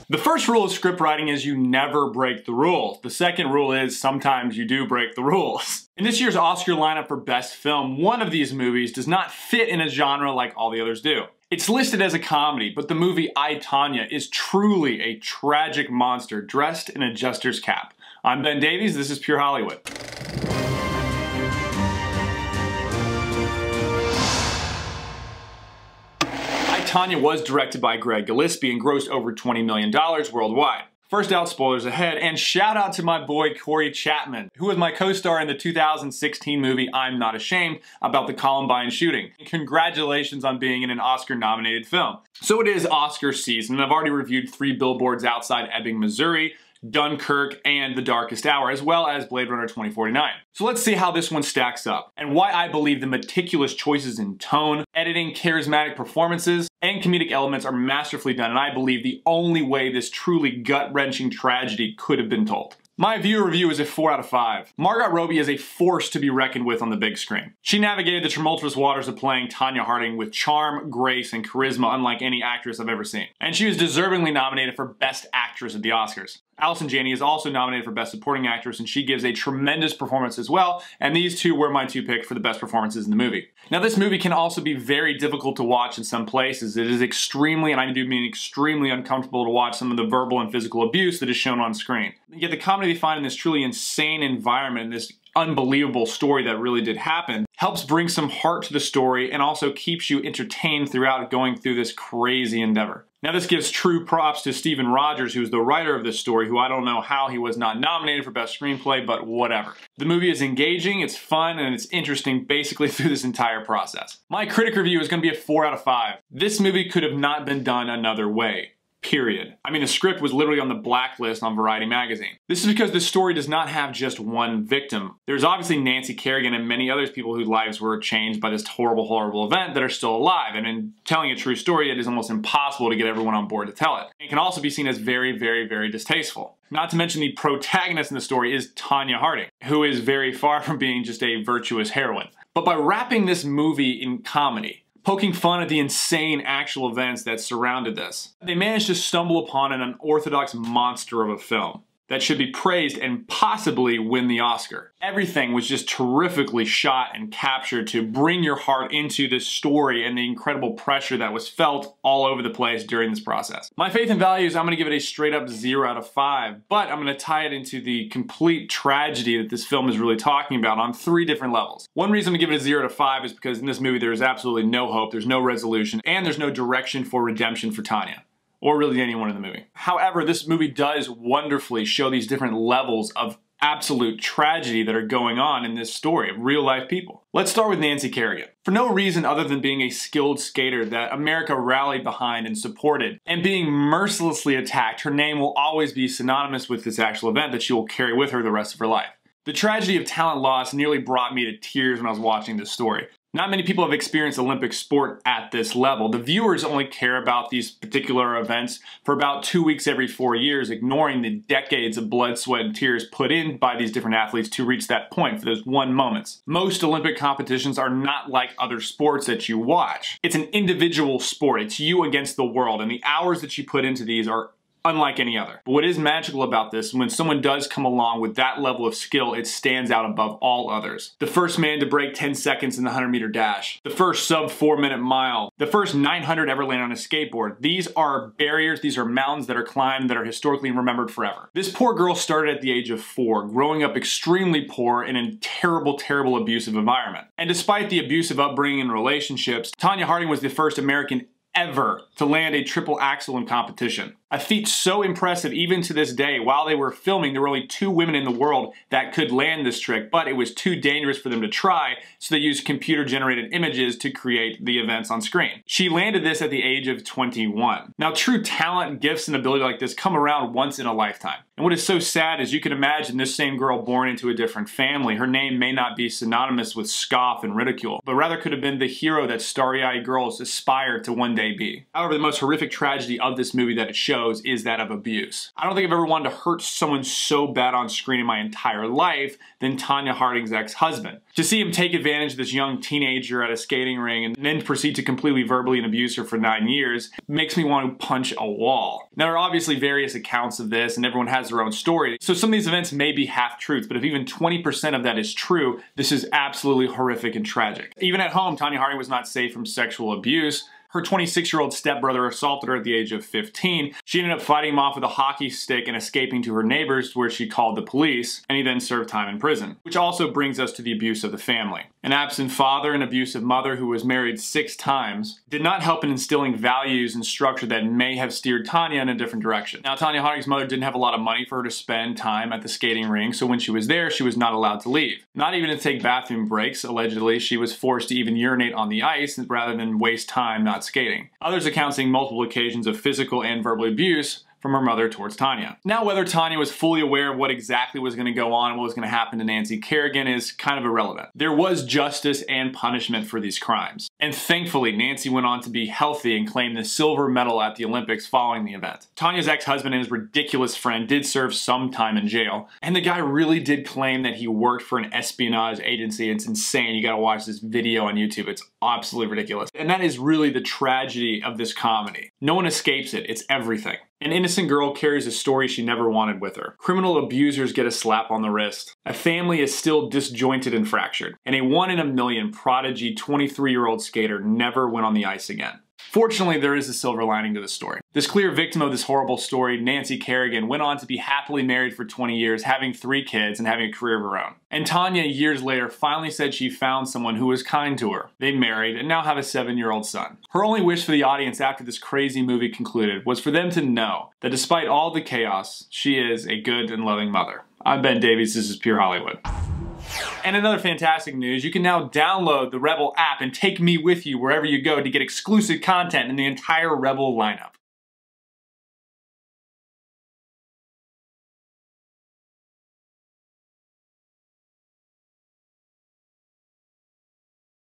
The first rule of script writing is you never break the rules. The second rule is sometimes you do break the rules. In this year's Oscar lineup for Best Film, one of these movies does not fit in a genre like all the others do. It's listed as a comedy, but the movie I, Tonya is truly a tragic monster dressed in a jester's cap. I'm Ben Davies, this is Pure Hollywood. Tonya was directed by Greg Gillespie and grossed over $20 million worldwide. First out, spoilers ahead, and shout out to my boy Corey Chapman, who was my co-star in the 2016 movie I'm Not Ashamed about the Columbine shooting. Congratulations on being in an Oscar-nominated film. So it is Oscar season, and I've already reviewed 3 billboards outside Ebbing, Missouri, Dunkirk, and The Darkest Hour, as well as Blade Runner 2049. So let's see how this one stacks up, and why I believe the meticulous choices in tone, editing, charismatic performances, and comedic elements are masterfully done, and I believe the only way this truly gut-wrenching tragedy could have been told. My viewer review is a 4 out of 5. Margot Robbie is a force to be reckoned with on the big screen. She navigated the tumultuous waters of playing Tonya Harding with charm, grace, and charisma unlike any actress I've ever seen. And she was deservingly nominated for Best Actress at the Oscars. Allison Janney is also nominated for Best Supporting Actress, and she gives a tremendous performance as well, and these two were my 2 picks for the best performances in the movie. Now this movie can also be very difficult to watch in some places. It is extremely, and I do mean extremely, uncomfortable to watch some of the verbal and physical abuse that is shown on screen. Yet the comedy they find in this truly insane environment, and this unbelievable story that really did happen, helps bring some heart to the story and also keeps you entertained throughout going through this crazy endeavor. Now this gives true props to Stephen Rogers, who's the writer of this story, who I don't know how he was not nominated for Best Screenplay, but whatever. The movie is engaging, it's fun, and it's interesting basically through this entire process. My critic review is going to be a 4 out of 5. This movie could have not been done another way. Period. I mean, the script was literally on the blacklist on Variety magazine. This is because the story does not have just one victim. There's obviously Nancy Kerrigan and many other people whose lives were changed by this horrible, horrible event that are still alive. And in telling a true story, it is almost impossible to get everyone on board to tell it. It can also be seen as very, very, very distasteful. Not to mention the protagonist in the story is Tonya Harding, who is very far from being just a virtuous heroine. But by wrapping this movie in comedy, poking fun at the insane actual events that surrounded this, they managed to stumble upon an unorthodox monster of a film that should be praised and possibly win the Oscar. Everything was just terrifically shot and captured to bring your heart into this story and the incredible pressure that was felt all over the place during this process. My faith and values, I'm gonna give it a straight up 0 out of 5, but I'm gonna tie it into the complete tragedy that this film is really talking about on 3 different levels. One reason to give it a 0 out of 5 is because in this movie there is absolutely no hope, there's no resolution, and there's no direction for redemption for Tonya. Or really anyone in the movie. However, this movie does wonderfully show these different levels of absolute tragedy that are going on in this story of real life people. Let's start with Nancy Kerrigan. For no reason other than being a skilled skater that America rallied behind and supported, and being mercilessly attacked, her name will always be synonymous with this actual event that she will carry with her the rest of her life. The tragedy of talent loss nearly brought me to tears when I was watching this story. Not many people have experienced Olympic sport at this level. The viewers only care about these particular events for about 2 weeks every 4 years, ignoring the decades of blood, sweat, and tears put in by these different athletes to reach that point for those one moments. Most Olympic competitions are not like other sports that you watch. It's an individual sport. It's you against the world, and the hours that you put into these are unlike any other. But what is magical about this, when someone does come along with that level of skill, it stands out above all others. The first man to break 10 seconds in the 100-meter dash, the first sub 4-minute mile, the first 900 ever land on a skateboard. These are barriers, these are mountains that are climbed that are historically remembered forever. This poor girl started at the age of 4, growing up extremely poor in a terrible, terrible abusive environment. And despite the abusive upbringing and relationships, Tonya Harding was the first American ever to land a triple axel in competition. A feat so impressive even to this day. While they were filming, there were only 2 women in the world that could land this trick, but it was too dangerous for them to try, so they used computer-generated images to create the events on screen. She landed this at the age of 21. Now, true talent, gifts, and ability like this come around once in a lifetime. And what is so sad is you can imagine this same girl born into a different family. Her name may not be synonymous with scoff and ridicule, but rather could have been the hero that starry-eyed girls aspire to one day be. However, the most horrific tragedy of this movie that it shows is that of abuse. I don't think I've ever wanted to hurt someone so bad on screen in my entire life than Tonya Harding's ex-husband. To see him take advantage of this young teenager at a skating ring and then proceed to completely verbally abuse her for 9 years makes me want to punch a wall. Now, there are obviously various accounts of this and everyone has their own story, so some of these events may be half-truths, but if even 20% of that is true, this is absolutely horrific and tragic. Even at home, Tonya Harding was not safe from sexual abuse. Her 26-year-old stepbrother assaulted her at the age of 15. She ended up fighting him off with a hockey stick and escaping to her neighbors, where she called the police, and he then served time in prison. Which also brings us to the abuse of the family. An absent father, an abusive mother who was married 6 times, did not help in instilling values and structure that may have steered Tonya in a different direction. Now, Tonya Harding's mother didn't have a lot of money for her to spend time at the skating rink, so when she was there, she was not allowed to leave. Not even to take bathroom breaks. Allegedly, she was forced to even urinate on the ice rather than waste time not skating. Others account seeing multiple occasions of physical and verbal abuse from her mother towards Tonya. Now, whether Tonya was fully aware of what exactly was going to go on and what was going to happen to Nancy Kerrigan is kind of irrelevant. There was justice and punishment for these crimes. And thankfully, Nancy went on to be healthy and claim the silver medal at the Olympics following the event. Tonya's ex-husband and his ridiculous friend did serve some time in jail, and the guy really did claim that he worked for an espionage agency. It's insane. You gotta watch this video on YouTube. It's absolutely ridiculous. And that is really the tragedy of this comedy. No one escapes it. It's everything. An innocent girl carries a story she never wanted with her. Criminal abusers get a slap on the wrist. A family is still disjointed and fractured. And a 1 in a million prodigy 23-year-old skater never went on the ice again. Fortunately, there is a silver lining to the story. This clear victim of this horrible story, Nancy Kerrigan, went on to be happily married for 20 years, having 3 kids and having a career of her own. And Tonya, years later, finally said she found someone who was kind to her. They married and now have a 7-year-old son. Her only wish for the audience after this crazy movie concluded was for them to know that despite all the chaos, she is a good and loving mother. I'm Ben Davies, this is Pure Hollywood. And another fantastic news, you can now download the Rebel app and take me with you wherever you go to get exclusive content in the entire Rebel lineup.